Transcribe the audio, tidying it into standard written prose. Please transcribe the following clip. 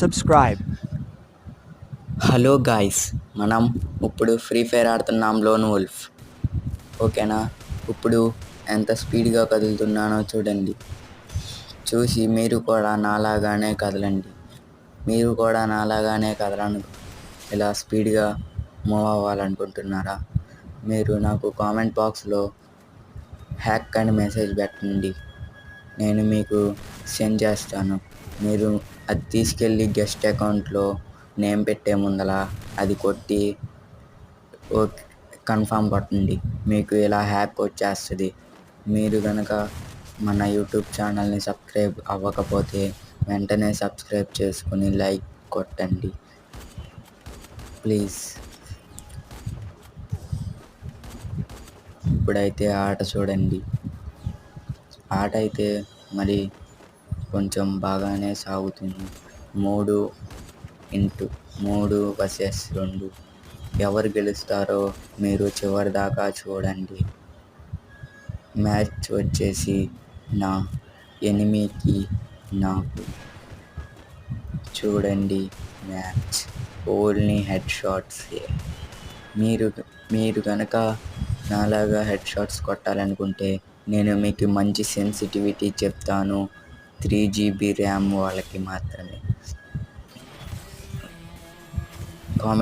subscribe. Hello guys, మనం ఇప్పుడు free fire ఆడుతున్నాం లోన్ వుల్ఫ్. ఓకేనా? ఇప్పుడు ఎంత స్పీడ్గా కదులుతున్నానో చూడండి. చూసి మీరు కూడా నాలాగానే కదలండి. మీరు కూడా నాలాగానే ఇలా స్పీడ్గా మూవ్ అవ్వాలనుకుంటున్నారా? మీరు నాకు కామెంట్ బాక్స్లో హ్యాక్ అని మెసేజ్ పెట్టండి. నేను మీకు సెండ్ చేస్తాను. మీరు అది తీసుకెళ్ళి గెస్ట్ అకౌంట్లో నేమ్ పెట్టే ముందల అది కొట్టి ఓకే కన్ఫామ్ కొట్టండి. మీకు ఇలా హ్యాక్ వచ్చేస్తుంది. మీరు కనుక మన యూట్యూబ్ ఛానల్ని సబ్స్క్రైబ్ అవ్వకపోతే వెంటనే సబ్స్క్రైబ్ చేసుకుని లైక్ కొట్టండి ప్లీజ్. ఇప్పుడైతే ఆట చూడండి. ఆట అయితే మరి కొంచెం బాగానే సాగుతుంది. 3x3 vs 2. ఎవరు గెలుస్తారో మీరు చివరి దాకా చూడండి. మ్యాచ్ వచ్చేసి నా ఎనిమికి నాకు. చూడండి మ్యాచ్ ఓన్లీ హెడ్ షాట్సే. మీరు కనుక నాలాగా హెడ్ షాట్స్ కొట్టాలనుకుంటే నేను మీకు మంచి సెన్సిటివిటీ చెప్తాను. 3 GB ర్యామ్ వాళ్ళకి మాత్రమే.